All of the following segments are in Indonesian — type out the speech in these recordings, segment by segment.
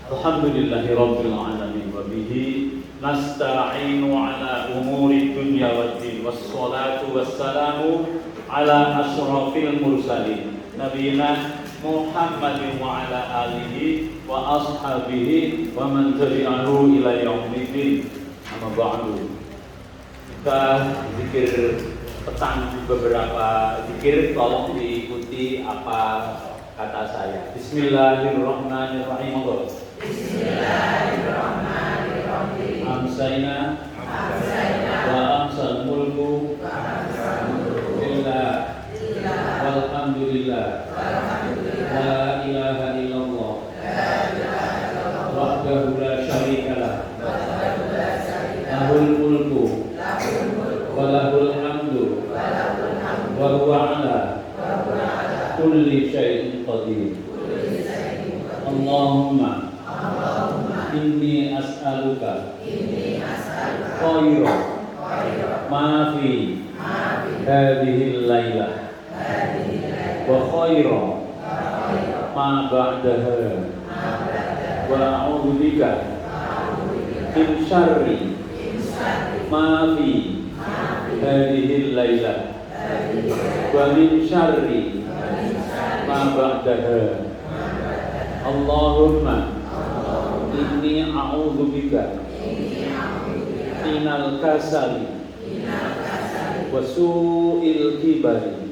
Alhamdulillahirabbil alamin wa bihi nasta'inu ala umuri dunya waddin wassalatu wassalamu ala asyrafil mursalin nabiyina Muhammadin wa ala alihi wa ashabihi wa man tabi'ahu ila yaumiddin. Amma ba'du. Kita zikir petang beberapa zikir, tolong diikuti apa kata saya. Bismillahirrahmanirrahim. Bismillahirrahmanirrahim. Amsayna wa amsal mulku lillah walhamdulillah la ilaha illallah wahdahu la syarikalah lahul mulku wa lahul hamdu wa huwa ala kulli syai'in qadir. Allahumma inni as'aluka khairan ma fi hadhil lailah wa khairan ma ba'daha wa a'udzu bika min syarri ma fi hadhil lailah wa min syarri ma ba'daha. Allahumma inni a'udzu bika minal kasali wa su'il kibari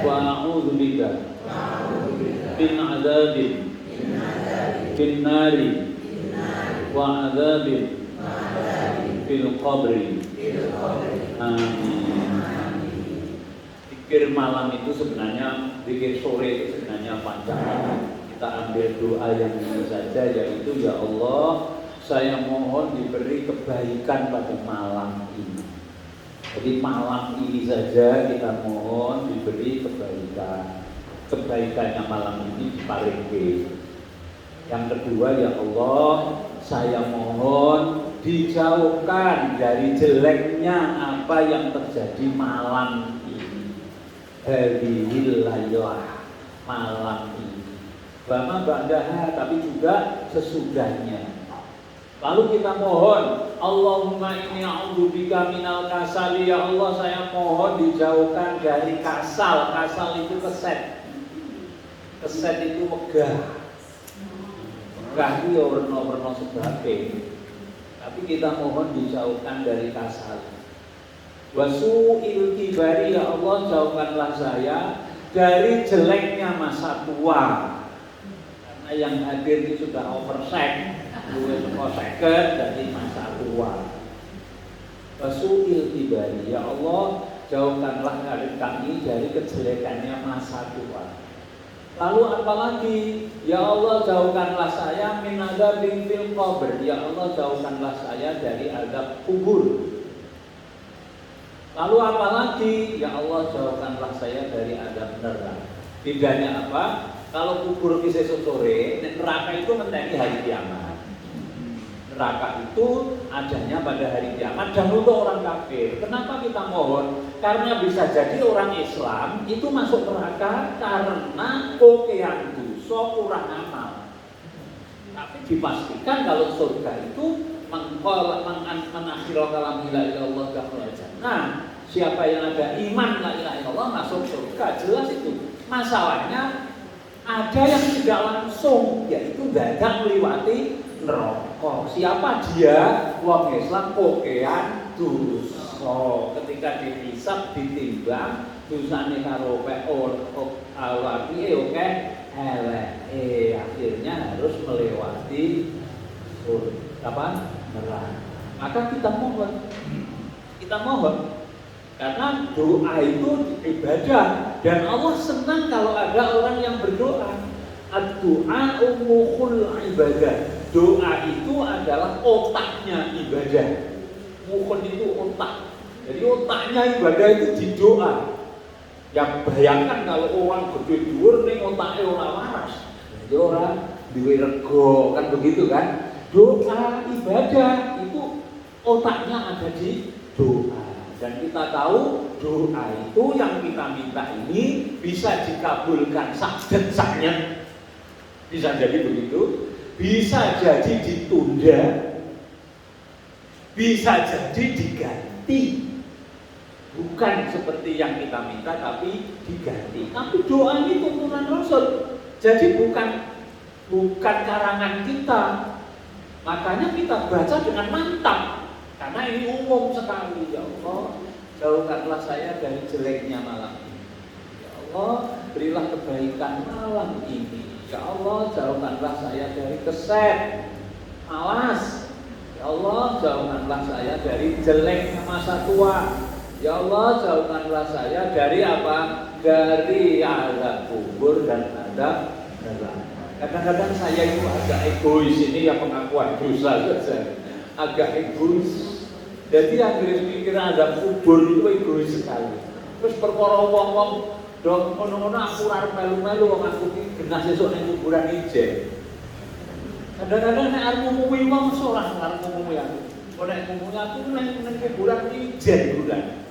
wa a'udzu bika min adzabin fin nari wa adzabin fil qabri. Amin. Zikir malam itu sebenarnya, zikir sore itu sebenarnya panjang. Kita ambil doa yang ini saja, yaitu ya Allah, saya mohon diberi kebaikan pada malam ini. Jadi malam ini saja kita mohon diberi kebaikan. Kebaikannya malam ini diparingke. Yang kedua, ya Allah, saya mohon dijauhkan dari jeleknya apa yang terjadi malam ini. Hadhil lailah, malam ini. Bama ba'daha, tapi juga sesudahnya. Lalu kita mohon, Allahumma inni a'udzubika minal kasali. Ya Allah, saya mohon dijauhkan dari kasal. Kasal itu keset. Keset itu megah. Megah itu warna-warna sebagainya. Tapi kita mohon dijauhkan dari kasal. Wasu'il kibari, ya Allah, jauhkanlah saya dari jeleknya masa tua. Karena yang hadir ini sudah oversek, dari masa tua. Wasu'il kibari, ya Allah, jauhkanlah kami dari kejelekannya masa tua. Lalu apalagi? Ya Allah, jauhkanlah saya min adzabin fil qabr. Ya Allah, jauhkanlah saya dari azab kubur. Lalu apalagi? Ya Allah, jauhkanlah saya dari azab neraka. Bedanya apa? Kalau kubur kisah sore, neraka itu menjadi hari kiamat. Neraka itu adanya pada hari kiamat dan untuk orang kafir. Kenapa kita mohon? Karena bisa jadi orang Islam itu masuk neraka karena kokean dosa kurang amal. Tapi dipastikan kalau surga itu menakhirul kalam la ilaha illallah dakhala jannah. Siapa yang ada iman la ilaha illallah masuk surga, jelas itu. Masalahnya ada yang tidak langsung, yaitu dadak melewati neraka. Siapa dia? Wong Islam kokean dosa. Ketika dihisab ditimbang dosane karo awake oke elek, akhirnya harus melewati neraka. Maka kita mohon karena doa itu ibadah dan Allah senang kalau ada orang yang berdoa. Ad-du'a mukhul ibadah. Doa itu adalah otaknya ibadah. Mukhul itu otak. Jadi otaknya ibadah itu di doa. Ya bayangkan kalau orang gede dhuwur ning otake ora waras. Jadi orang duwe rego kan begitu kan? Doa ibadah itu otaknya ada di doa. Dan kita tahu doa itu yang kita minta ini bisa dikabulkan sakjane. Bisa jadi begitu, bisa jadi ditunda, bisa jadi diganti. Bukan seperti yang kita minta tapi diganti. Tapi doa ini tuntunan Rasul. Jadi bukan karangan kita. Makanya kita baca dengan mantap. Karena ini umum sekali. Ya Allah, jauhkanlah saya dari jeleknya malam ini. Ya Allah, berilah kebaikan malam ini. Ya Allah, jauhkanlah saya dari keset, malas. Ya Allah, jauhkanlah saya dari jeleknya masa tua. Ya Allah, jauhkanlah saya dari apa? Dari azab kubur dan azab neraka. Kadang-kadang saya itu agak egois, ini yang pengakuan dosa saja. Agak egois. Jadi akhirnya pikir azab kubur itu egois sekali. Terus perkara wong-wong dong ngono-ngono aku arep melu-melu wong aku iki genah sesuk ning kuburan ijen. Kadang-kadang nek arep ngomongin wong ora arep ngomongin aku. Nek ngomongin aku ning kuburan ijen kuburan.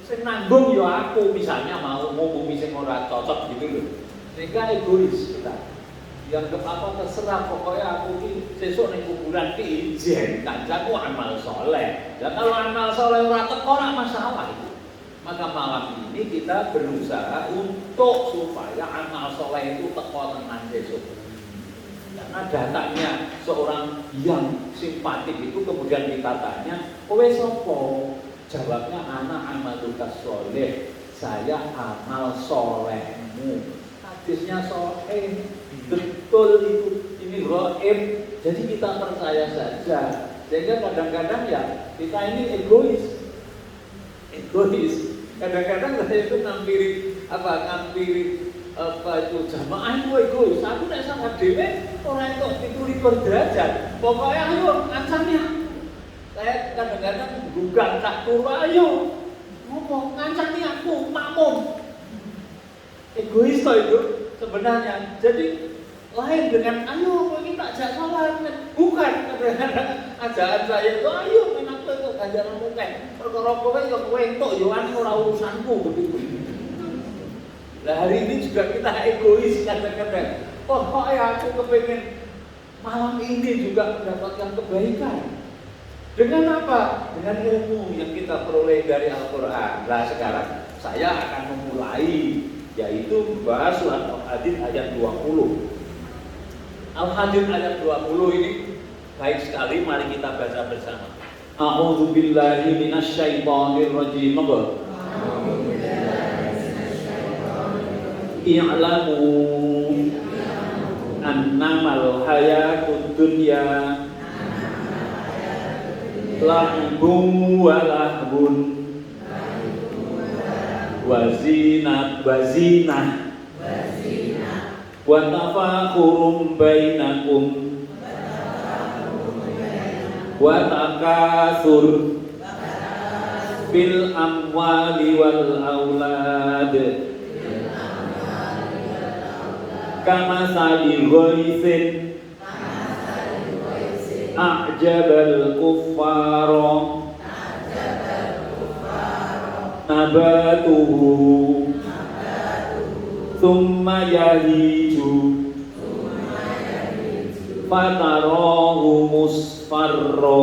Sing nanggung ya aku, misalnya mau ngomong sing ora cocok gitu loh. Sehingga egois kita. Yang apa terserah pokoknya aku ini sesuk ning kuburan ki ijen, kancaku amal soleh. Dan kalau amal soleh ora teko ora masalah itu. Maka malam ini kita berusaha untuk supaya amal soleh itu teko tenan besok. Karena datangnya seorang yang simpatik itu kemudian kita tanya, kowe sapa? Jawabnya anak amaluka soleh, saya amal solehmu. Hadisnya sahih, betul itu, ini ghaib. Jadi kita percaya saja. Sehingga kadang-kadang ya kita ini egois. Kadang-kadang saya itu ngampiri itu jamaah itu egois. Aku nek sama dhewe ora entuk 17 derajat. Pokoknya ayo ngancani aku. Saya kadang-kadang gugat tak turu, ayo ngomong ngancani aku makmum. Egois toh itu sebenarnya. Jadi lain dengan ayo kowe iki tak jak salat. Bukan kadang-kadang ajakan saya itu ayo menak kowe kok ganjaran mungkin. Perkara kowe yo kowe entuk yo ora urusanku begitu. Nah hari ini juga kita egois kadang-kadang. Pokoknya aku kepengin malam ini juga mendapatkan kebaikan. Dengan apa? Dengan ilmu yang kita peroleh dari Al-Quran. Nah sekarang saya akan memulai, yaitu membahas surat Al-Hadid ayat 20. Al-Hadid ayat 20 ini baik sekali, mari kita baca bersama. A'udzu billahi minasyaitonir rajim. I'lamu annamal hayatud dunya lahibun wa lahbun wa zinah wa tafakhurum bainakum wa takatsur bil amwali wal aulad kama sali ghaithin a'jabal kuffara nabatuhu thumma yahiju fatarahu musfarra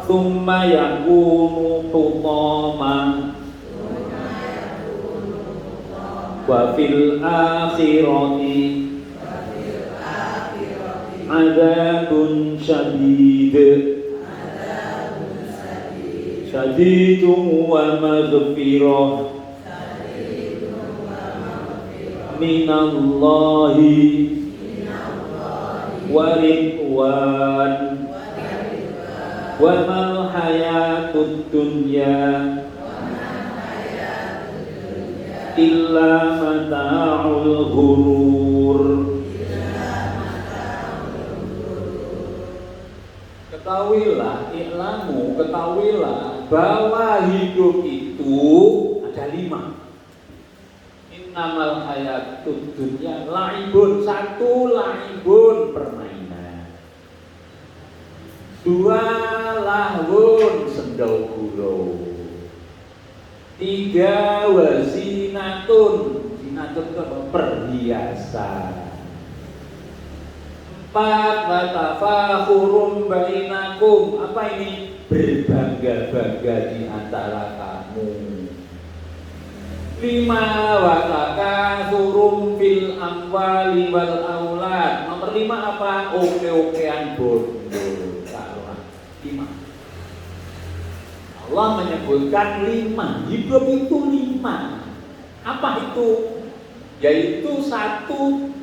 thumma yakunu hutama wa fil akhirati Adabun syadidun wa maghfirah minallahi wa ridwan wa mal hayatud dunya illa mata'ul ghurur. Ketahuilah bahwa hidup itu ada 5. Innamal hayatud dunya laibun, 1 laibun permainan, 2 lahwun sendau gurau, 3 wazinatun, zinat zinatun perhiasan. 4 wa tafakhurun bainakum. Apa ini? Berbangga-bangga di antara kamu. 5 wa takatsurum fil amwali wal aulad. Nomor 5 apa? Oke-okean bondo. Salah. 5. Allah menyebutkan 5. Hidup itu 5. Apa itu? Yaitu 1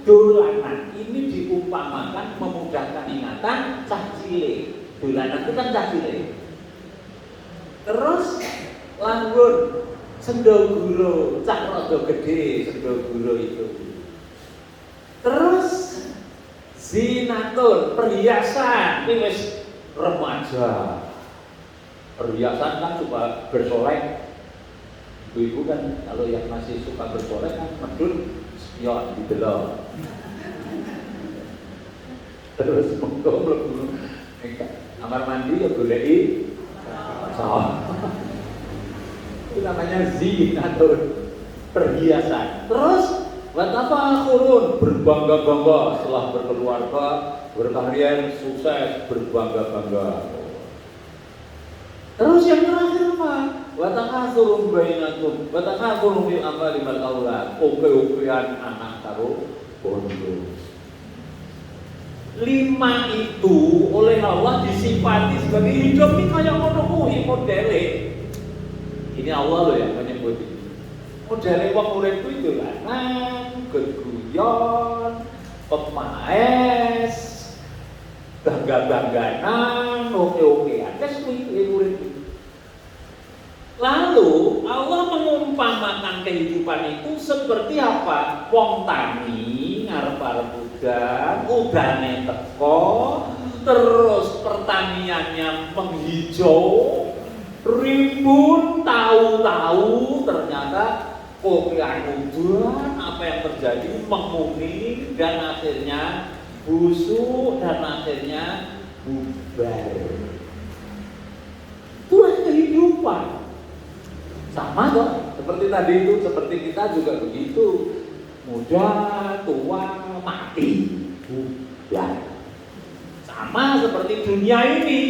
dolanan. Ini diumpamakan memudahkan ingatan cah cilik. Dolanan itu kan cah cilik. Terus langgun sendoguro, cak rada gede sendoguro itu. Terus zinatun, perhiasan, ini wis remaja. Perhiasan kan suka bersolek. Ibu-ibu kan kalau yang masih suka bersolek kan medun ya didelok. Terus monggo mlebu kamar mandi ya goleki sawah. Itu namanya zinatun, perhiasan. Terus watafakhurun, berbangga-bangga setelah berkeluarga, berkarir, sukses, berbangga-bangga. Terus yang terakhir apa? Watakatsurun bainakum, watakatsurun fil amwali wal aulad. Oke-okean anak karo bondo. 5 itu oleh Allah disifati sebagai hidup ini kayak ngono kuwi modele. Ini Allah loh yang menyebut ini. Modele wong urip itu lanang, geguyon, pemaes, bangga-bangganan, oke-okean. Wes kuwi urip itu. Lalu Allah mengumpamakan kehidupan itu seperti apa? Wong tani ngarep-arep udane teko, terus pertaniannya menghijau, rimbun, tahu-tahu ternyata kopian udan, apa yang terjadi menguning dan akhirnya busuk dan akhirnya bubar. Itulah kehidupan. Sama dong, seperti tadi itu, seperti kita juga begitu. Muda, tua, mati, bubar. Sama seperti dunia ini.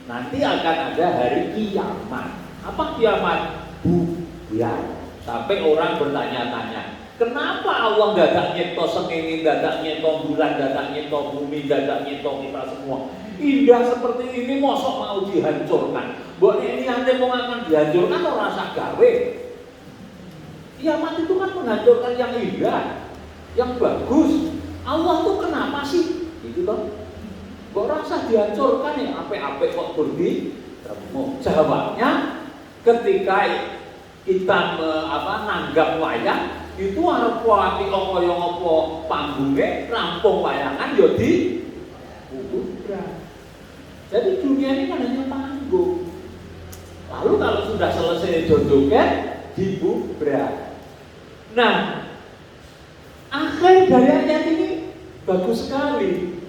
Nanti akan ada hari kiamat. Apa kiamat? Bubar. Sampai orang bertanya-tanya, kenapa Allah dadak nyipta sengenge, dadak nyipta bulan, dadak nyipta bumi, dadak nyipta kita semua? Indah seperti ini mosok mau dihancurkan. Mbok ini nanti mau akan dihancurkan orang rasa gawe. Kiamat itu kan menghancurkan yang indah, yang bagus. Allah tuh kenapa sih? Itu toh. Kok rasa dihancurkan ya? Apik-apik kok berdi? Jawabnya ketika kita nanggap wayang itu arep apik kaya ngapa panggunge rampung wayangan ya di kuburan. Jadi dunia ini kan hanya panggung. Lalu kalau sudah selesai jodohkan dibubrak. Nah, akhir dari ayat ini bagus sekali.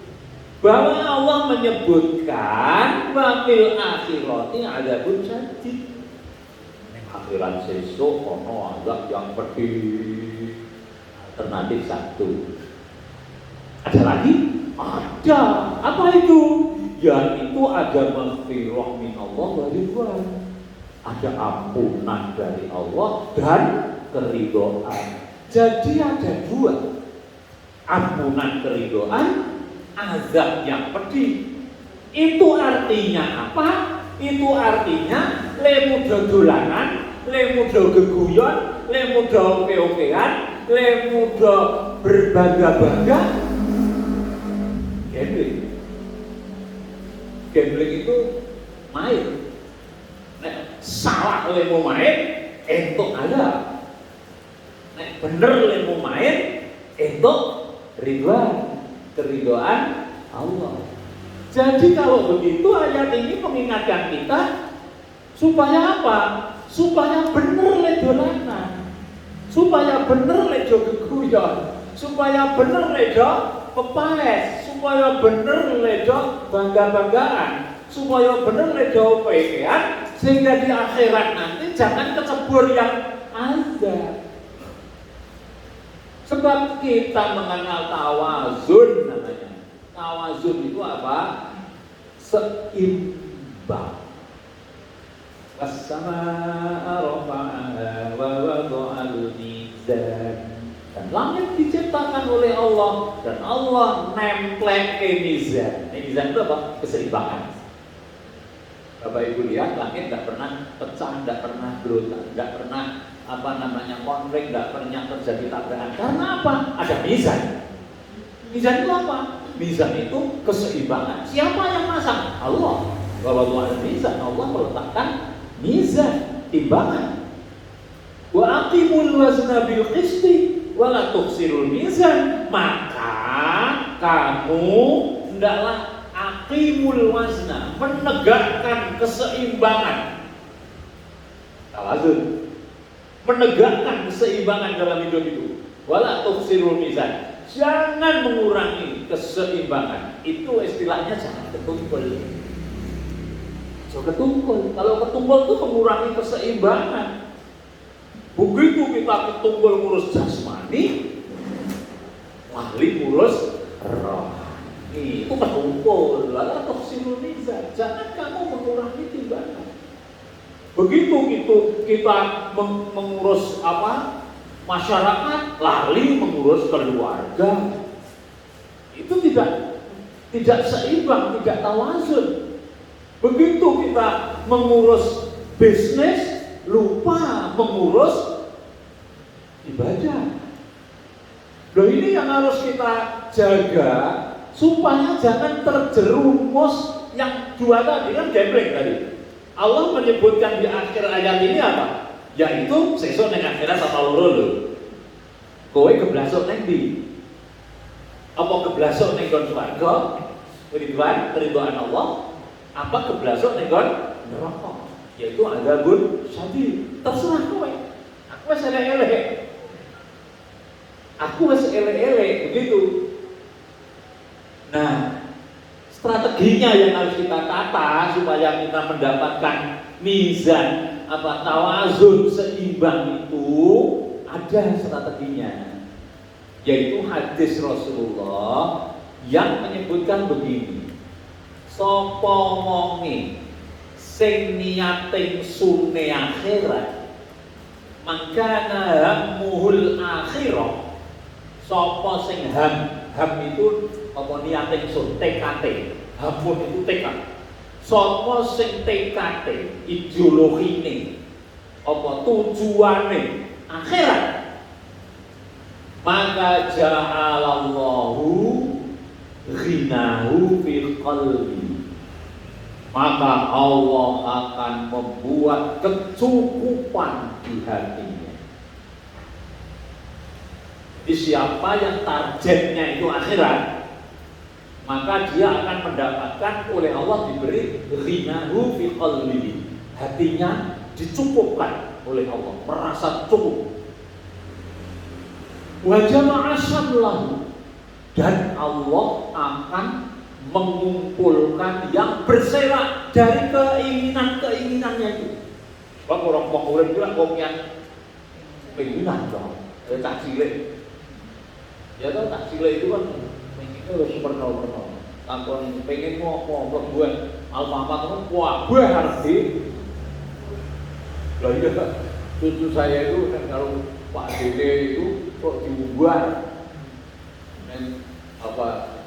Bahwa Allah menyebutkan wafil akhirati adzabun syadid. Akhirat sesuk ono azab yang pedih. Alternatif 1. Ada lagi? Ada. Apa itu? Yaitu ada maghfirah min Allah wa ridwan. Ada ampunan dari Allah dan keridhaan. Jadi ada 2. Ampunan keridhaan, azab yang pedih. Itu artinya apa? Itu artinya lemu dolanan, lemu geguyon, lemu oke-okean, lemu berbangga-bangga. Gambling itu main. Nek salah lemu main, entuk ada. Nek bener lemu main, entuk ridwan, keridhaan Allah. Jadi kalau begitu ayat ini mengingatkan kita supaya apa? Supaya bener le dolanan, supaya bener le geguyon, supaya bener le pepaes, supaya bener le bangga-banggaan, supaya bener le pekean, sehingga di akhirat nanti jangan kecebur yang azab. Sebab kita mengenal tawazun namanya. Tawazun itu apa? Seimbang. Was-samaa'a rafa'aha wa wada'al mizan. Dan langit diciptakan oleh Allah dan Allah nemplek ke mizan. Mizan itu apa? Keseimbangan. Bapak Ibu lihat, langit nggak pernah pecah, nggak pernah berontak, nggak pernah konflik, nggak pernah terjadi tabrakan. Karena apa? Ada mizan. Mizan itu apa? Mizan itu keseimbangan. Siapa yang masang? Allah. Bahwa ada mizan, Allah meletakkan mizan, timbangan. Wa aqimul wazna bil qisti wa la tukhsirul mizan. Maka kamu hendaklah aqimul wazna, menegakkan keseimbangan. Tawazun. Menegakkan keseimbangan dalam hidup itu. Wala tukhsirul mizan. Jangan mengurangi keseimbangan. Itu istilahnya jangan ketumpul. So ketumpul. Kalau ketumpul itu mengurangi keseimbangan. Begitu kita ketumpul ngurus jasmani, ahli ngurus rohani. Itu ketumpul. Wala tukhsirul mizan. Jangan kamu mengurangi timbangan. Begitu itu kita mengurus masyarakat, lari mengurus keluarga, itu tidak seimbang, tidak tawazun. Begitu kita mengurus bisnis, lupa mengurus ibadah. Loh, ini yang harus kita jaga supaya jangan terjerumus yang dua tadi, kan gambling tadi. Allah menyebutkan di akhir ayat ini apa? Yaitu sesuk ning akhirat sama loro lho. Kowe geblasuk ning ndi? Apa geblasuk ning nggon swarga? Ridwan Allah, apa geblasuk ning nggon neraka? Yaitu azabun syadid. Terserah kowe. Aku wis elek-elek. Aku wis elek-elek begitu. Nah, strateginya yang harus kita tata supaya kita mendapatkan mizan tawazun seimbang itu ada strateginya, yaitu hadis Rasulullah yang menyebutkan begini: sapa wonge sing niate sune akhirat mangkana hammuhul akhirah. Sapa sing ham itu apa niate sun TKT, hamun itu tekad. Sapa sing TKT ideologine apa tujuane akhirat, maka ja'alallahu ghinahu fil qalbi, maka Allah akan membuat kecukupan di hatinya. Jadi siapa yang targetnya itu akhirat, maka dia akan mendapatkan oleh Allah diberi ghinahu fi qalbihi, hatinya dicukupkan oleh Allah, merasa cukup. Wa jama'a syamlahu, dan Allah akan mengumpulkan yang berserak dari keinginan-keinginannya itu. Sebab orang pengurin bilang yang keinginan dong, tak cilik. Ya kan tak cilik itu kan pengennya super-super. Tampon pengen mau buat Alfamart kan gue harus di. Lah iya, cucu saya itu kan kalau Pak Dede itu kok diubah dengan satu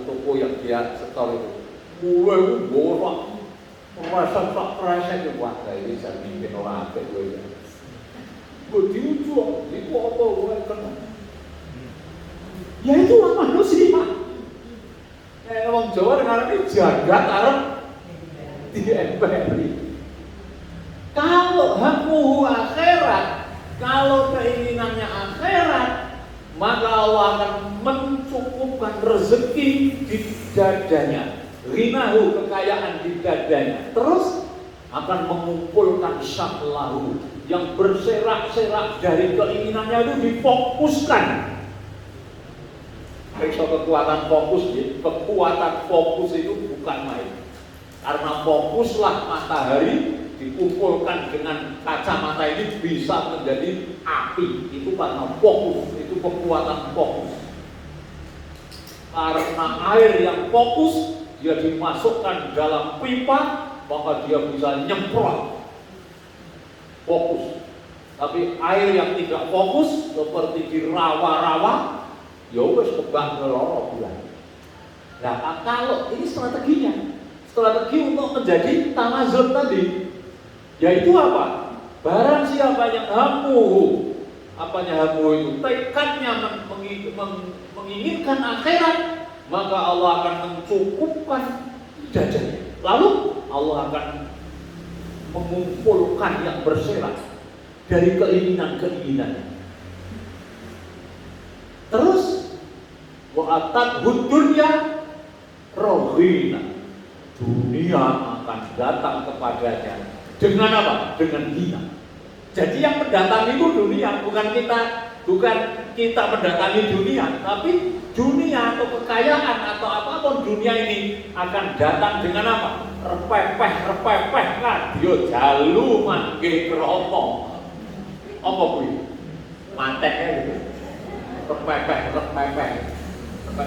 toko yang dia setor itu. Gue borok merasa tak kerasa itu, wah ini saya bikin orang apa gue ya. Gue diujual, itu apa gue kena. Ya itulah manusia. Orang Jawa dengan ini jagat arep diemperi. Kalau hammuhu akhirat, kalau keinginannya akhirat, maka Allah akan mencukupkan rezeki di dadanya, ghinahu, kekayaan di dadanya. Terus akan mengumpulkan syamlahu, yang berserak-serak dari keinginannya itu difokuskan. Kekuatan fokus itu bukan main. Karena fokuslah matahari dikumpulkan dengan kacamata ini bisa menjadi api. Itu karena fokus, itu itu kekuatan fokus. Karena air yang fokus, dia dimasukkan dalam pipa, maka dia bisa nyemprot. Fokus. Tapi air yang tidak fokus, seperti di rawa-rawa, ya wis kebang loro bulan. Nah, kalau ini strateginya, strategi untuk menjadi tamazun tadi, yaitu apa? Barang siapa yang hamu, apanya hamu itu? Tekadnya menginginkan akhirat, maka Allah akan mencukupkan dadanya. Lalu Allah akan mengumpulkan yang berserak dari keinginan-keinginannya. Terus wa'atat dunya rohina, dunia akan datang kepadanya dengan apa? Dengan hina. Jadi yang mendatangi itu dunia, bukan kita mendatangi dunia, tapi dunia atau kekayaan atau apapun dunia ini akan datang dengan apa? Repepeh radio jalu mangke kromo. Apa kuwi? Manteknya gitu. Repepeh.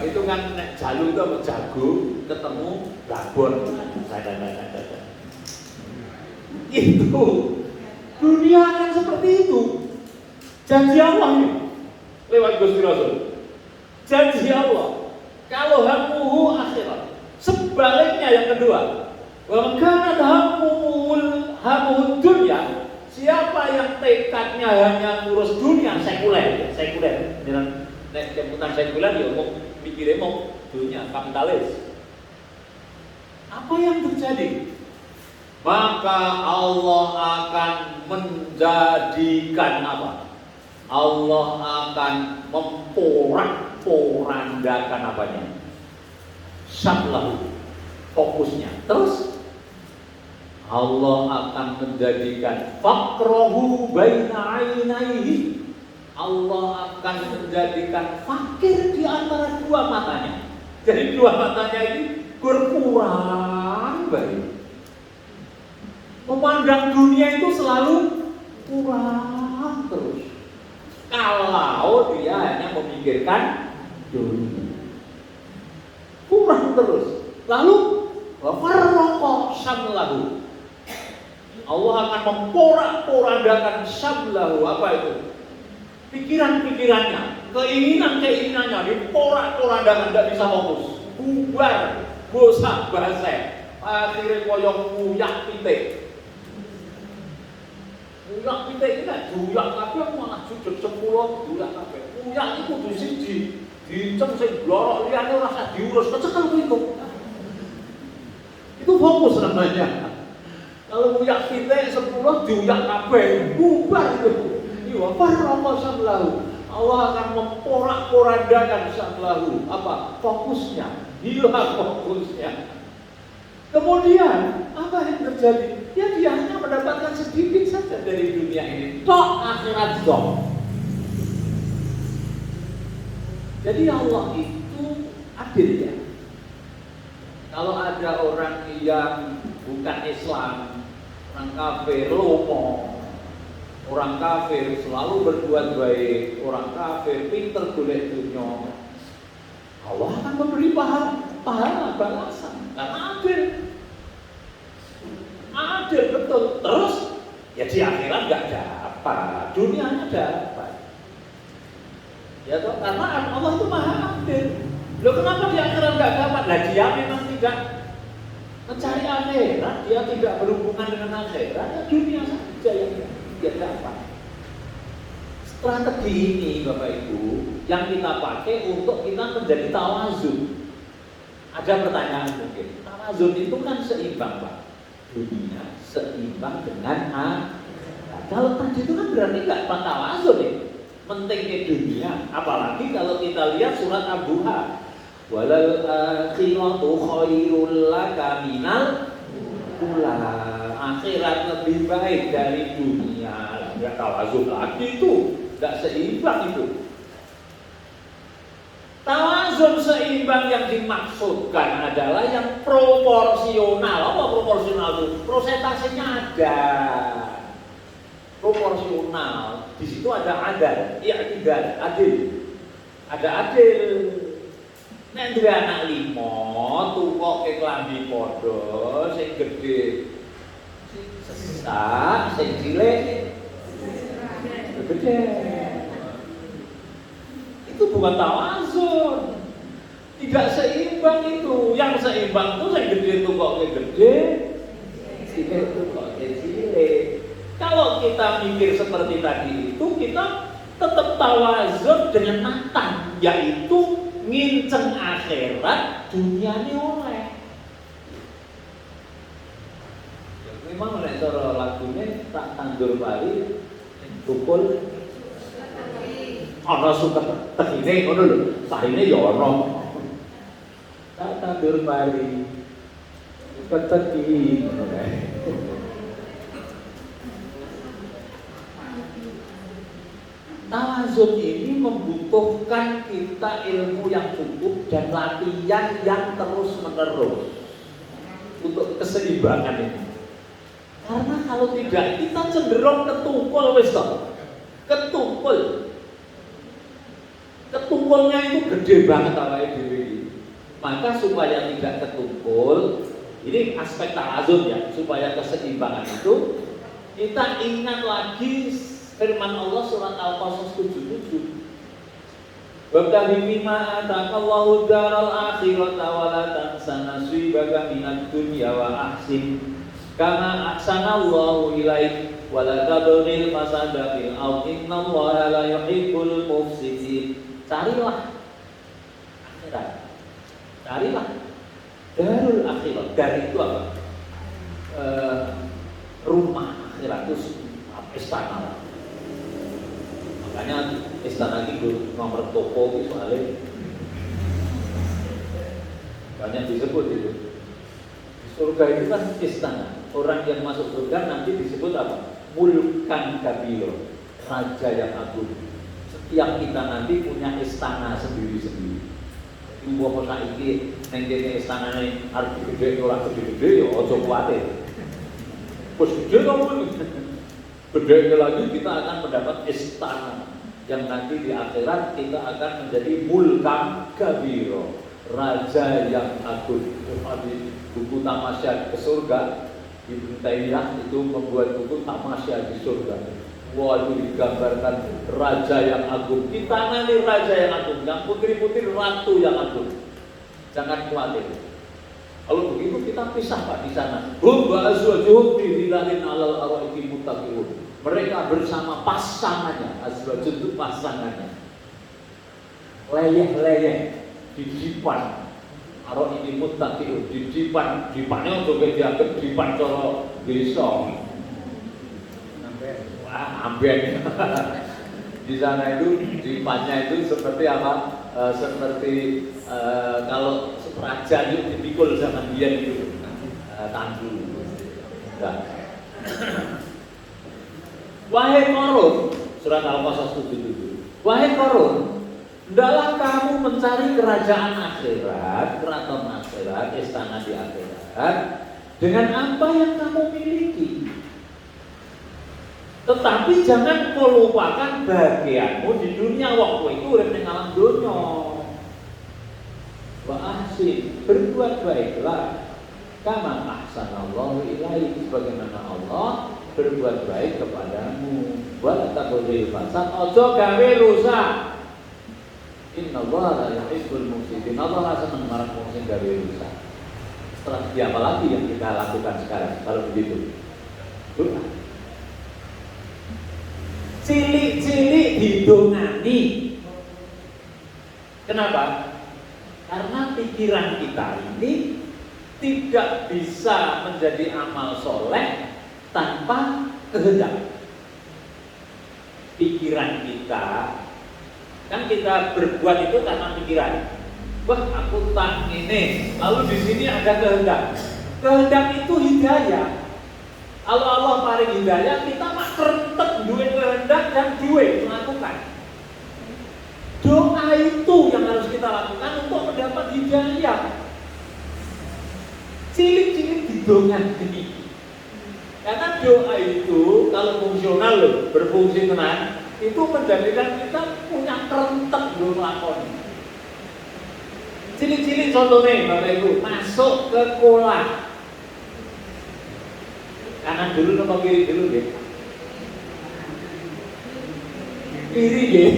Itu kan nek jalu itu apa? Jago ketemu labon. Itu dunia akan seperti itu. Janji Allah ini lewat Gusti Rasul. Janji Allah. Kalau hamuhu akhirat. Sebaliknya yang kedua, wa man kana hamuhu dunya, siapa yang tekadnya hanya ngurus dunia sekuler. Dengan nek kebutuhan sekuler ya mau mikire mau dunia kapitalis. Apa yang terjadi? Maka Allah akan menjadikan apa? Allah akan memporak-porandakan apanya? Sablahu, fokusnya. Terus Allah akan menjadikan faqrahu baina ainaihi. Allah akan menjadikan fakir di antara dua matanya. Jadi dua matanya ini berkurang baik. Memandang dunia itu selalu kurang terus. Kalau dia hanya memikirkan dunia, kurang terus. Lalu wafarraqo samlahu. Allah akan memporak-porandakan samlahu. Apa itu? Pikiran-pikirannya, keinginan-keinginannya diporak-porandakan, tidak bisa fokus. Bubar, bosak-basek, akhirnya koyong muyak pitik. Muyak pitik ini juyak kabeh malah sujud 10 juyak kabeh. Muyak iku kudu siji, diceng sing blorok liyane ora usah diurus, kecekel kuwi kok. Itu fokus namanya. Kalau muyak pitik 10 juyak kabeh, bubar itu. Iya, farraqo samlahu. Allah akan memporak-porandakan samlahu. Apa? Fokusnya. Hilang fokusnya. Kemudian apa yang terjadi? Ya dia hanya mendapatkan sedikit saja dari dunia ini. Tok akhirat dong. Jadi Allah itu adil ya. Kalau ada orang yang bukan Islam, orang kafir, lomo, orang kafir selalu berbuat baik, orang kafir pinter golek dunia, Allah akan memberi pahala balasan karena adil betul. Terus ya di akhirat nggak dapat, dunianya dapat. Ya toh, karena Allah itu maha adil. Loh kenapa di akhirat nggak dapat? Lah dia memang tidak mencari akhirat, dia tidak berhubungan dengan akhirat, ya dunia saja yang dia dapat. Strategi ini Bapak Ibu yang kita pakai untuk kita menjadi tawazun. Ada pertanyaan mungkin, tawazun itu kan seimbang Pak. Dunia seimbang dengan akhirat. Kalau tadi itu kan berarti nggak tawazun ya. Pentingnya dunia, apalagi kalau kita lihat surat Ad-Duha. Walal akhiratu khairul laka minal ula. Akhirat lebih baik dari dunia. Ya tawazun lagi itu, nggak seimbang itu. Tawazun seimbang yang dimaksudkan adalah yang proporsional. Apa proporsional itu? Prosentasenya ada. Proporsional. Di situ ada adil, i'tidal, adil. ada adil. Nek duwe anak 5, tukoke klambi padha, sing gedhe sesak, sing cilik gede. Itu bukan tawazun. Tidak seimbang itu. Yang seimbang itu sing gedhe tukoke gedhe, cilik tukoke cilik. Kalau kita mikir seperti tadi itu, kita tetap tawazun dengan matang, yaitu nginceng akhirat, dunia ini oleh. Ya, memang oleh cara lagunya tak tandur pari, tukul, ana suka tekine ngono lho, parine ya ana. Tak tandur pari, keteki ngono kae. Tawazun ini membutuhkan kita ilmu yang cukup dan latihan yang terus-menerus untuk keseimbangan ini. Karena kalau tidak, kita cenderung ketumpul wis to. Ketumpul. Ketumpulnya itu gede banget awake dhewe. Maka supaya tidak ketumpul, ini aspek tawazun ya, supaya keseimbangan itu kita ingat lagi firman Allah surat Al-Qasas 77. Wabtaghi mimma ataqallahu daral akhirata wa la tansa nasibaka minad dunya wa ahsin kama ahsanallahu ilaik wa la tabghil fasada fil ardi innallaha la yuhibbul mufsidin. Carilah akhirat. Carilah darul akhirat. Dari itu apa? Rumah akhirat itu istana. Makanya istana itu nomor toko itu soalnya banyak disebut itu. Surga itu kan istana. Orang yang masuk surga nanti disebut apa? Mulkan kabir, raja yang agung. Setiap kita nanti punya istana sendiri-sendiri. Ibu apa saiki neng kene istanane arep gede ora gede-gede ya aja kuwatir. Wis gede kamu. Bedanya lagi kita akan mendapat istana yang nanti di akhirat kita akan menjadi mulkan kabiro, raja yang agung. Di buku tamasya ke surga Ibnu Taimiyah itu membuat buku tamasya di surga. Wah, itu digambarkan raja yang agung. Kita nanti raja yang agung, yang putri-putri ratu yang agung. Jangan khawatir. Kalau begitu kita pisah Pak di sana. Hum wa azwajuhum fi dhilalin 'alal ara'iki muttaqiun. Mereka bersama pasangannya, azwajun itu pasangannya. Leyeh-leyeh di dipan. Ara'iki muttaqiun di dipan, dipannya untuk dianggap dipan cara desa. Wah, amben. Di sana itu dipannya itu seperti apa? Seperti kalau raja itu dipikul zaman dia itu tandu. Nah. Wahai Qarun, surat Al-Qasas 77. Wahai Qarun, hendaklah kamu mencari kerajaan akhirat, keraton akhirat, istana di akhirat dengan apa yang kamu miliki. Tetapi jangan kau lupakan bagianmu di dunia. Waktu itu urip ning alam dunya. Wa ahsin, berbuat baiklah kama ahsanallahu ilaik, sebagaimana Allah berbuat baik kepadamu. Wa taqul fasad, ojo gawe rusak. Innallaha la yuhibbul mufsidin. Allah senang marang wong sing gawe rusak. Strategi apa lagi yang kita lakukan sekarang kalau begitu? Doa. Cilik-cilik didongani. Kenapa? Karena pikiran kita ini tidak bisa menjadi amal soleh tanpa kehendak. Pikiran kita, kan kita berbuat itu karena pikiran. Wah, aku tak ini. Lalu di sini ada kehendak. Kehendak itu hidayah. Kalau Allah paling hidayah, kita mak kerentek duwe kehendak dan duwe melakukan. Doa itu yang harus kita lakukan untuk mendapat hidayah. Cilik-cilik didongan ini. Karena doa itu kalau fungsional loh, berfungsi tenang, itu menjadikan kita punya punya kerentek belum lakoni. Cili-cili contohnya Bapak Ibu, masuk ke kolam. Kanan dulu atau kiri dulu ya? Kiri ya.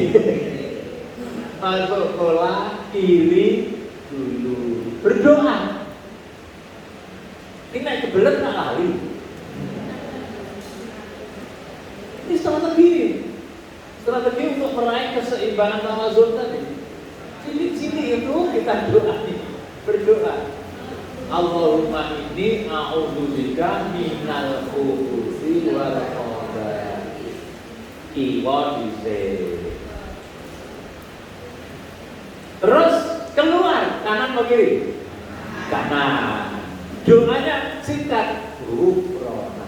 Masuk kolam, kiri dulu. Berdoa. Ini naik kebelet tak lali. Ini strategi untuk meraih keseimbangan Ramadan tadi. Cili-cili itu kita doa, berdoa. Allahumma inni a'udzubika minal khubuthi wal khaba'ith. Iwa dise. Terus keluar kanan atau kiri? Kanan. Doanya singkat, Ghufrana.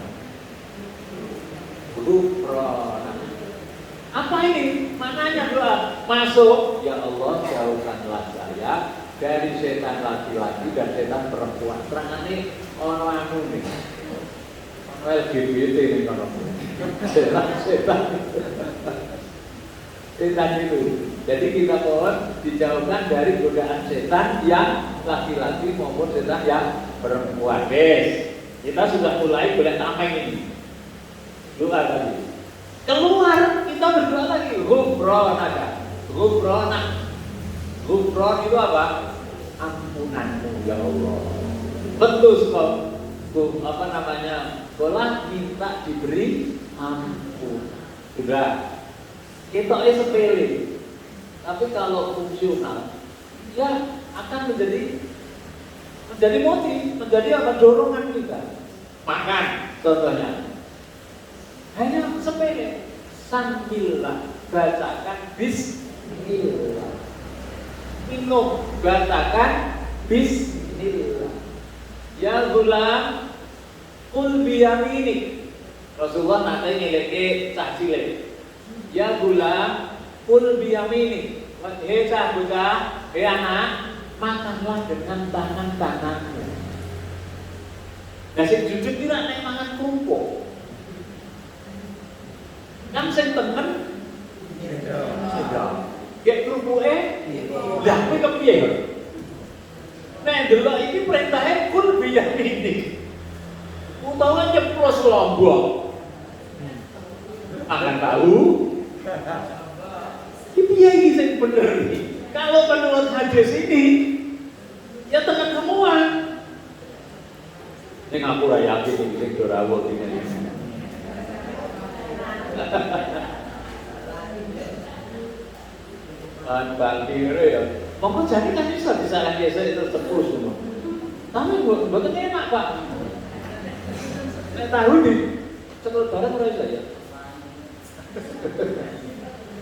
Apa ini? Maknanya doa. Masuk, ya Allah jauhkanlah saya dari setan laki-laki dan setan perempuan. Terangane orang anu nih. LGBT nih orang. Setan itu. Jadi kita mohon dijauhkan dari godaan setan yang laki-laki maupun setan yang perempuan. Guys, kita sudah mulai boleh tameng ini. Doa tadi. Keluar kita berdoa lagi. Ghufrana. Ghufran itu apa? Ampunanmu ya Allah. Betul kok. Apa namanya? Bola minta diberi ampun. Sudah. Kita sepele. Tapi kalau fungsional, ya akan menjadi motif, menjadi apa? Dorongan kita. Makan, contohnya. Hanya sepele, sambillah bacakan bismillah. Minum, bacakan bismillah. Ya gulam, kul biyaminik. Rasulullah nanti ngeleke cah cilik. Ya gulam, kul biyaminik. Hei cah bocah, hei anak, makanlah dengan tangan-tanganmu. Nah sing jujur kira nek mangan kerupuk. Kan sing temen kayak kerupuke lah kowe kepiye nek delok iki perintahe kul biyaminik utawa nyeplos lombok akan tahu iki piye iki sing bener iki kalau menurut hadis ini ya tengah semua ning aku ora yakin iki sing dorawuh iki Bang ya, monggo jadi kan bisa disalah biasa itu tepus semua. Tapi bukan enak Pak. Nek tahu di cekel barang ora iso ya.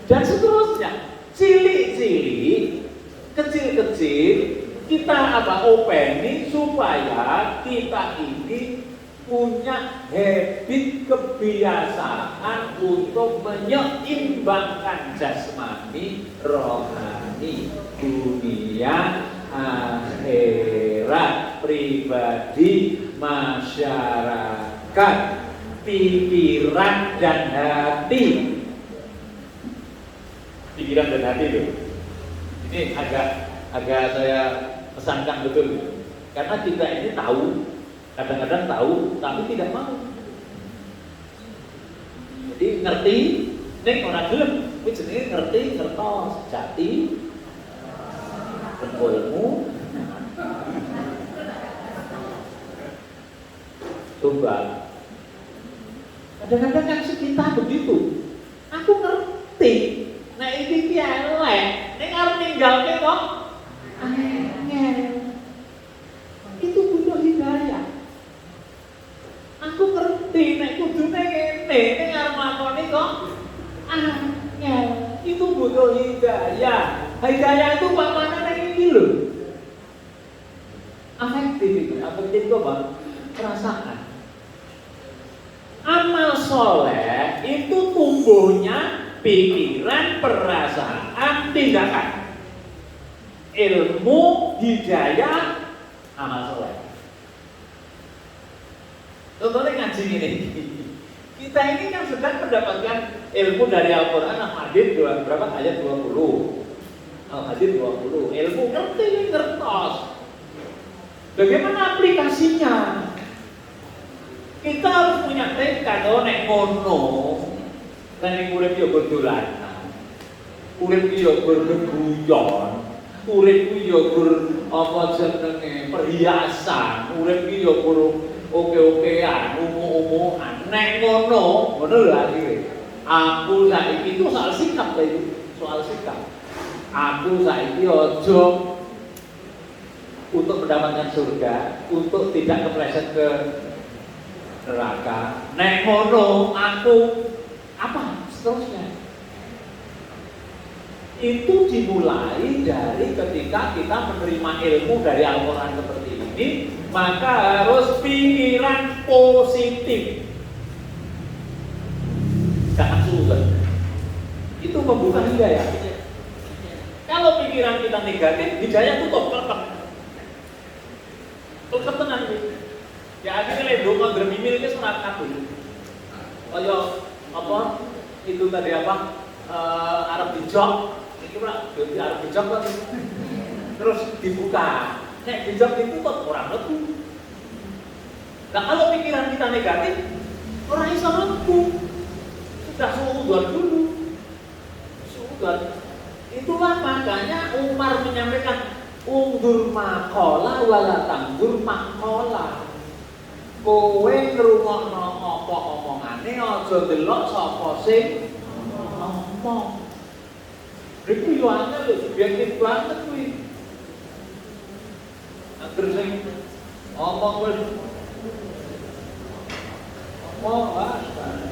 Dan seterusnya, cilik-cilik, kecil-kecil kita apa openi supaya kita ini punya habit kebiasaan untuk menyeimbangkan jasmani, rohani, dunia, akhirat, pribadi, masyarakat, pikiran dan hati. Pikiran dan hati itu. Ini agak saya pesankan betul. Karena kita ini tahu kadang-kadang tahu, tapi tidak mau. Jadi ngerti, nek ora gelem, kuwi jenenge ngerti, ngertos, jati, dengkulmu, coba. Kadang-kadang yang sekitar begitu, aku ngerti, nek iki ki elek, nek arep ninggalke kok angel. Itu butuh hidayah. Aku ngerti nek kudune ngene, nek arep lakoni kok angel. Itu butuh hidayah. Hidayah itu maknanya nek iki lho. Afektif itu, afektif itu apa? Perasaan. Amal soleh itu tumbuhnya pikiran, perasaan, tindakan. Ilmu, hidayah, amal soleh. Contohnya ngaji ini, kita ini kan sedang mendapatkan ilmu dari Al-Quran, Al-Hadid berapa ayat 20. Al-Hadid 20. Ilmu ngerti, ngertos. Bagaimana aplikasinya? Kita harus punya tekad, nek ngono. Nek urip yo dolanan. Urip yo bergeguyon. Urip yo apa jenenge perhiasan. Urip yo oke-okean, umum-umuman. Nek ngono lho akhire. Aku saiki itu soal sikap lho, soal sikap. Aku saiki ojo untuk mendapatkan surga, untuk tidak kepleset ke neraka. Nek ngono aku apa seterusnya? Itu dimulai dari ketika kita menerima ilmu dari Al-Quran seperti ini, maka harus pikiran positif. Jangan sulit. Itu membuka hidayah. Kalau pikiran kita negatif, hidayah tutup, tutup tenan. Ya akhirnya lendo kalau bermimil itu serat kabul. Kayak apa? Itu tadi apa? Arab dijok. Itu lah, jadi Arab dijok kan. Terus dibuka. Nek dijok ditutup orang lebu. Nah kalau pikiran kita negatif, orang bisa lebu. Sudah suudon dulu. Suudon. Itulah makanya Umar menyampaikan undur makola wala tanggur makola. Kowe ngrungokno apa omongane aja delok sapa sing ngomong. Iku yo angel lho, subjektif banget kuwi. Angger sing ngomong wis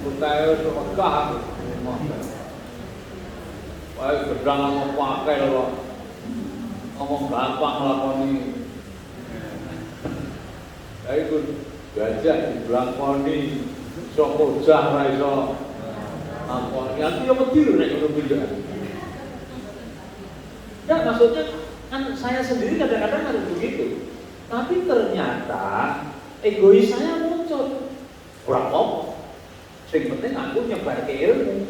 Bukaya itu megah. Wah, gedang ngomong pakai lho. Ngomong gampang lakoni. Ya itu gajah diblangkoni, sok ojah ra iso. Apa ya yo wedi lho nek ngono kuwi. Ya maksudnya kan saya sendiri kadang-kadang harus begitu. Tapi ternyata egois saya muncul. Kurang apa? Yang penting aku nyebar ke ilmu.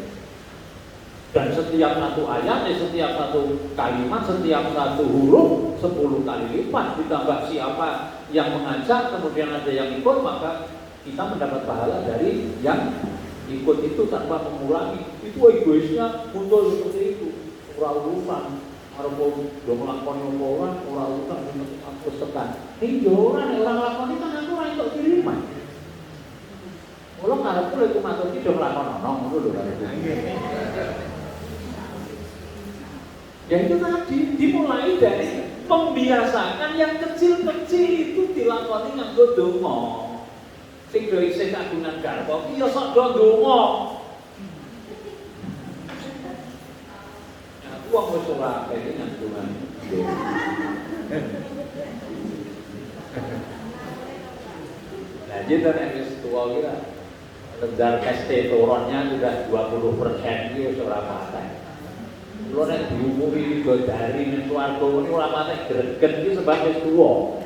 Dan setiap satu ayat, setiap satu kalimat, setiap satu huruf 10 kali lipat. Ditambah siapa yang mengajak, kemudian ada yang ikut, maka kita mendapat pahala dari yang ikut itu tanpa mengulangi. Itu egoisnya muncul seperti itu. Ural-urusan, harus udah melakukan orang, ural-urusan, aku tekan. Ini orang lakoni kan aku orang itu kiriman. Kalau ngarep itu matur ki do mlakonono ngono lho kan. Ya itu tadi dimulai dari membiasakan yang kecil-kecil itu dilakoni nganggo donga. Sing do isih kagungan garwa ki ya sok do donga. Aku wong wis ora pengen ngandungan. Nah, jadi nek wis tuwa ki Tenggar testosteronnya sudah 20% itu ora patek. Kulo nek diumumi go dari ning swarga ini ora patek greget iki sebab wis tuwa.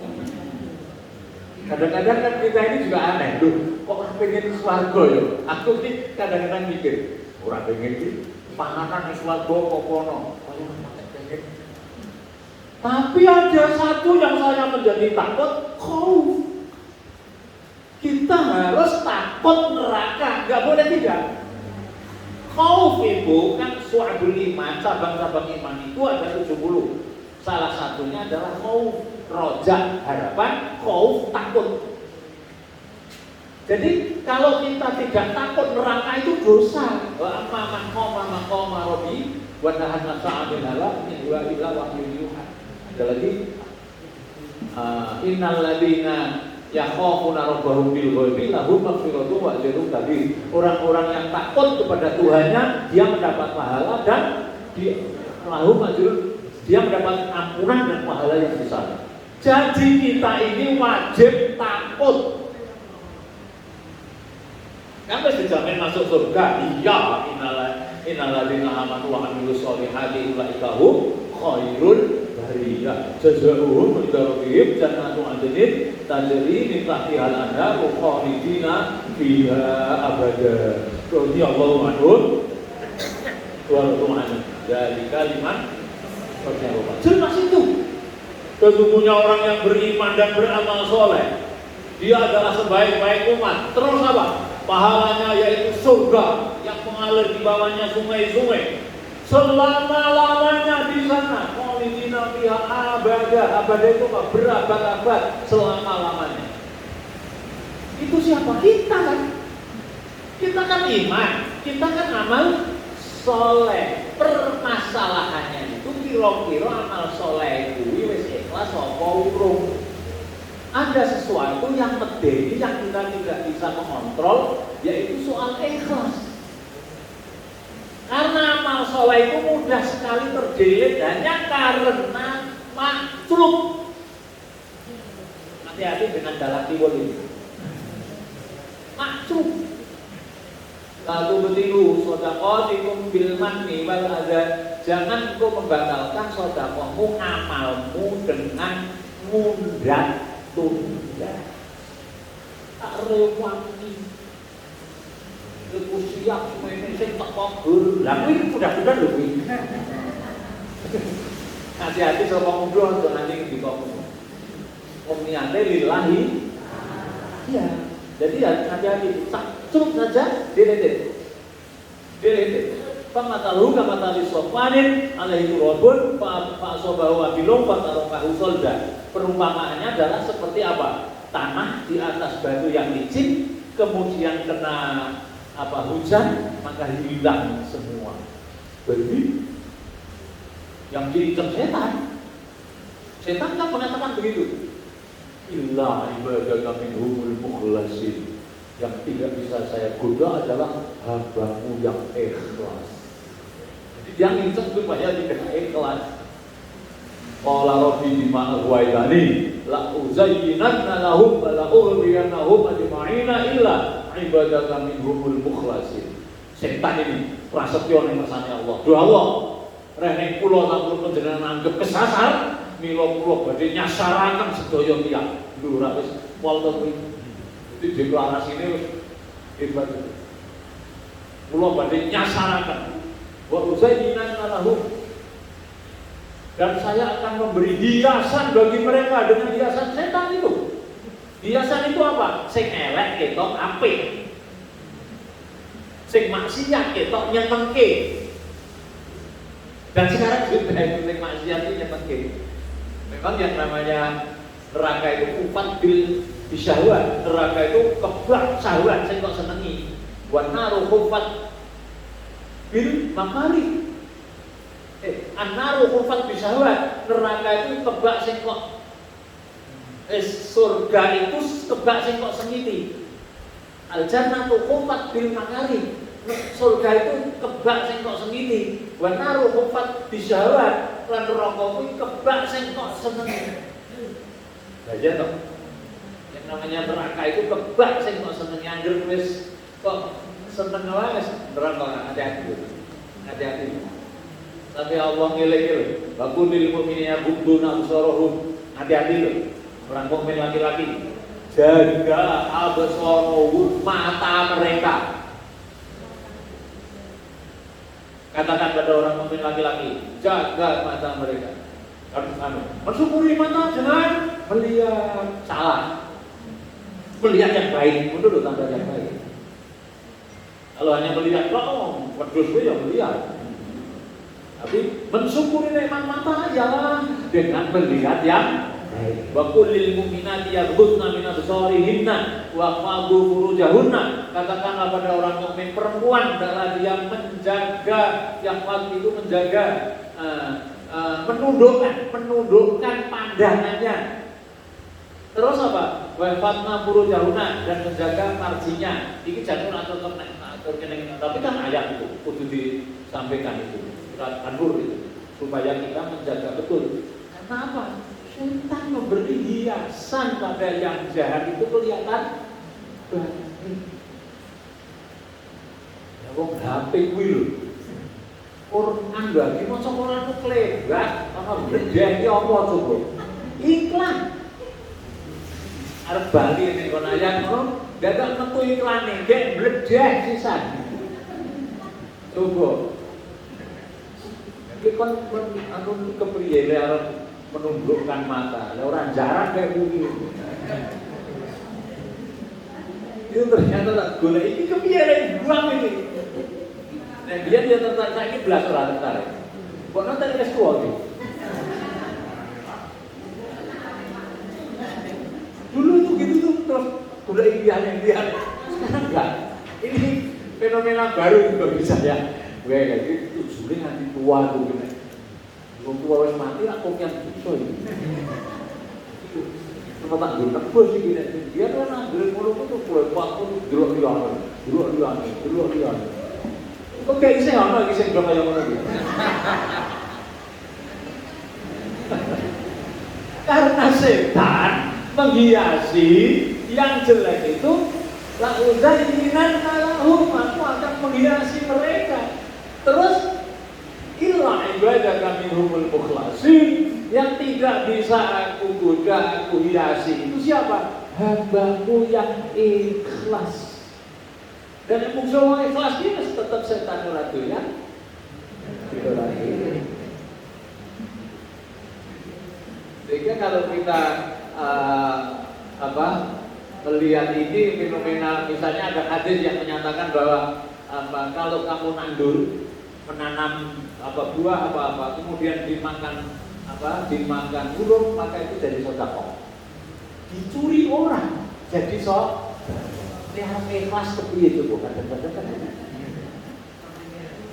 Kadang-kadang kan kita ini juga aneh, lho, kok pengen swarga ya? Aku iki kadang-kadang mikir, ora pengen iki panganan ning swarga apa ono. Tapi ada satu yang saya menjadi takut, khauf. Kita harus takut neraka, nggak boleh tidak. Khauf itu kan su'abul iman, cabang-cabang iman itu ada 70. Salah satunya adalah khauf, roja, harapan, khauf, takut. Jadi kalau kita tidak takut neraka itu dosa. Wa amma man khama maqama rabbi wa nahana sa'abil halal min huwa illa wahyun yuha. Ada lagi innal ladina yakhafuna rabbahum bil ghaibi lahum maghfiratun wa ajrun kabir. Orang-orang yang takut kepada Tuhannya, dia mendapat pahala dan lahum ajrun, dia mendapat ampunan dan pahala yang besar. Jadi kita ini wajib takut. Kan harus dijamin masuk surga. Iya, innalladzina amanu wa amilus sholihati ulaika hum khairul bariyah. Jazaohum inda rabbihim jannatu 'adnin tajri min tahtihal anhar khalidina fiha abada. Radhiyallahu anhum warahmatullahi dari kalimat perjalanan. Jelas itu. Sesungguhnya orang yang beriman dan beramal soleh, dia adalah sebaik-baik umat. Terus apa? Pahalanya yaitu surga yang mengalir di bawahnya sungai-sungai. Selama-lamanya di sana. Khalidina fiha abada. Abada itu apa? Berabad-abad selama-lamanya. Itu siapa? Kita kan. Kita kan iman, kita kan amal soleh. Permasalahannya itu kira-kira amal soleh itu wis ikhlas apa urung. Ada sesuatu yang medeni yang kita tidak bisa mengontrol, yaitu soal ikhlas. Karena amal soleh itu mudah sekali terdelit hanya karena makhluk. Hati-hati dengan dalam tiwul ini. Makhluk. Lalu betilu sodakotikum bil manni wal adha. Jangan engkau membatalkan sodakohmu, amalmu dengan tunda. Tak rewangi. Aku siap semuanya saya tak kabur. Lalu ini mudah-mudah loh. Hati-hati sama ngobrol untuk nanti di kamu. Niatnya lillahi. Ya. Jadi hati-hati. Cukup saja deleted. Pamatalu kamatali sofanin alaihi robun pak sobahu abilong patarokahu solda. Perumpamaannya adalah seperti apa? Tanah di atas batu yang licin, kemudian kena hujan, maka hilang semua. Jadi yang diincar setan kan mengatakan begitu. Illa ibadaka minhumul mukhlasin. Yang tidak bisa saya goda adalah hambamu yang ikhlas. Jadi yang incar supaya tidak ikhlas. Qala rabbi bima aghwaytani la uzayyinanna lahum wa la ughwiyannahum ajma'ina illa ibadaka minhumul mukhlasin. Setan ini prasetyo ning kersane Allah. Duh Allah, rene kula sampun panjenengan anggap kesasar, mila kula badhe nyasaraken sedaya tiyang. Lho ora wis pol to kuwi. Itu deklarasine wis hebat. Kula badhe nyasaraken. Wa uzayyinanna lahum. Dan saya akan memberi hiasan bagi mereka dengan hiasan setan itu. Hiasan itu apa? Sing elek ketok apik. Sing maksiat ketok nyenengke. Dan sekarang juga itu sing maksiat itu nyenengke. Memang yang namanya neraka itu kufat bil bisyahwat. Neraka itu kebak syahwat sing kok senengi. Wa naru kufat bil makari. An-naru kufat bisyahwat. Neraka itu kebak sing kok surga itu kebak sing kok sengiti. Al-jannatu kufat bil makari. Surga itu kebak sing kok sengiti. Wa naru kufat bisyahwat. Lan neraka kuwi kebak sing kok senengi. Aja toh. Yang namanya neraka itu kebak sing kok senengi anggere wis kok seneng wae neraka hati-hati. Hati-hati. Tapi Allah ngeleng-eleng. Bakunil mu'minina yaghudduna absarahum. Hati-hati loh. Orang mukmin laki-laki. Jaga absarahum, mata mereka. Katakan pada orang mukmin laki-laki, jaga mata mereka. Harus mensyukuri mata jangan melihat salah. Melihat yang baik, menurut tanda yang baik. Kalau hanya melihat wedhus ya melihat. Tapi mensyukuri nikmat mata aja dengan melihat yang baik. Wa kullil mu'minati yaghuddna min absarihinna wa yahfadhu furujahunna. Katakanlah pada orang mukmin perempuan adalah dia menjaga, yang itu menjaga menundukkan pandangannya. Terus apa? Wa yahfadna furujahunna, dan menjaga farjinya. Iki janur atau kening. Tapi kan ayat itu kudu disampaikan itu. Anur itu supaya kita menjaga betul. Karena apa? Setan memberi hiasan pada yang jahat itu kelihatan baik. Ya wong HP kuwi lho. Quran lagi maca Quran ku klebat, apa bledek iki apa coba? Iklan. Arep bali ning kono ayat ngono, dadak metu iklane, gek bledek sisan. Coba kan kepriye arep menundukkan mata. Lah orang jarang kayak begini. Itu ternyata tak golek iki kepiye rek buang ini. Nah, dia tertarik saiki belas ora tertarik. Kok nonton wis tuwa iki. Dulu itu gitu tuh terus golek impian. Sekarang enggak. Ini fenomena baru juga bisa ya. Gue lagi tujuannya nanti tua tuh gini. Wong tua wis mati aku yang bisa iki. Tempat tak tebus iki nek dia kan anggere ngono tuh kuwi waktu delok-delok. Kok gak isih ana iki sing kaya ngono iki. Karena setan menghiasi yang jelek itu la uzayyinan lahum, aku akan menghiasi mereka. Terus illa ibadaka minhumul mukhlasin, yang tidak bisa aku goda, aku hiasi itu siapa? Hambaku yang ikhlas. Dan yang musuh ikhlas dia tetap setan ora doyan. Itu lagi. Sehingga kalau kita melihat ini fenomena, misalnya ada hadis yang menyatakan bahwa kalau kamu nandur menanam buah kemudian dimakan burung, maka itu jadi sedekah. Dicuri orang jadi yang ikhlas seperti itu bukan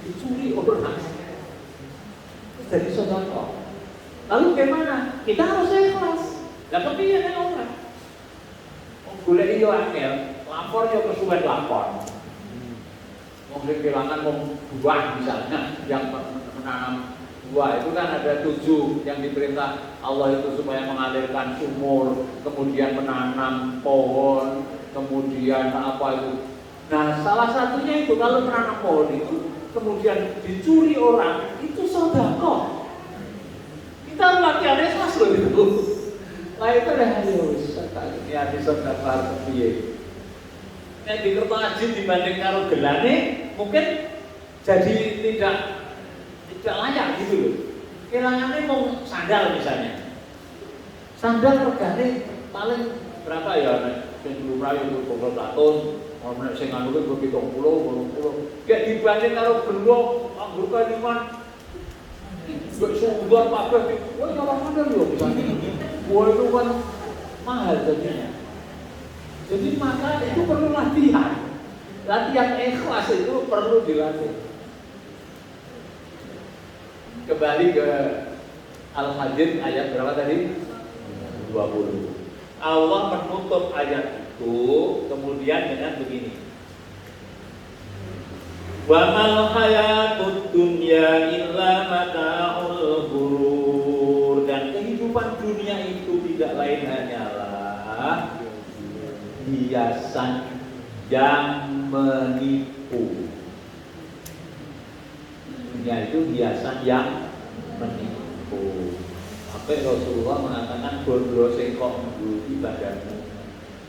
dicuri orang jadi sedekah. Lalu bagaimana? Kita harus ikhlas. Lah kepiye nek ora? Golek yo angel, lapor yo kesuwen lapor. Wong sing kelangan buah misalnya yang menanam buah itu kan ada 7 yang diperintah Allah itu supaya mengalirkan sumur, kemudian menanam pohon, kemudian apa itu. Nah, salah satunya itu kalau menanam pohon itu kemudian dicuri orang, itu sedekah. Kita latihan ikhlas loh itu. Lah itu dah harus sekali ya bisa dapat piye. Nek di Kertajin dibanding karo gelane mungkin jadi tidak layak gitu loh. Kelangannya mau sandal misalnya. Sandal regane paling berapa ya nek sing lumrah itu 20 tahun, nek sing anu kuwi 70. Gak dibanding karo belo anggota liman. Gak sumber kabeh. Wah, nyolong sandal lho misalnya. Wah, itu kan mahal jadinya. Jadi maka itu perlu latihan. Latihan ikhlas itu perlu dilatih. Kembali ke Al-Hadid ayat berapa tadi? 20. Allah menutup ayat itu kemudian dengan begini. Wa mal hayatud dunya illa mata'ul ghurur, dan kehidupan dunia itu tidak lain hanyalah hiasan yang menipu. Dunia itu hiasan yang menipu. Sampai Rasulullah mengatakan bondo sing kok mburi bandamu,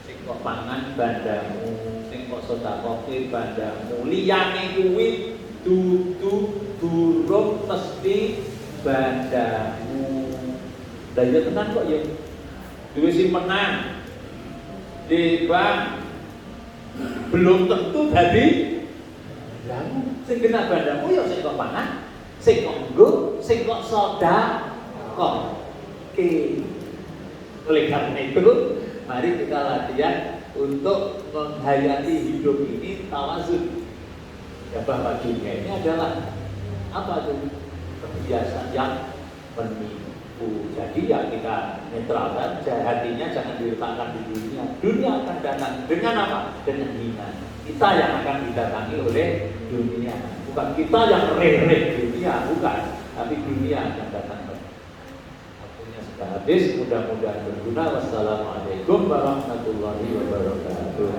sing kok pangan bandamu, sing kok sedekah bandamu, liyane kuwi dudu durung mesti bandamu. Lah ya tenan kok ya. Duwe simpenan di bank belum tentu dadi bandamu. Sing kena bandamu ya sing kok pangan, sing kok nggo, sing kok sedekah. Oke. Oleh karena itu, mari kita latihan untuk menghayati hidup ini tawazun. Ya bahwa dunia ini adalah apa tuh? Kebiasaan yang menipu. Jadi ya kita netralkan, hatinya jangan diletakkan di dunia. Dunia akan datang dengan apa? Dengan hina. Kita yang akan didatangi oleh dunia. Bukan kita yang reh-reh dunia, bukan. Tapi dunia akan datang. Waktunya sudah habis, mudah-mudahan berguna. Wassalamualaikum warahmatullahi wabarakatuh.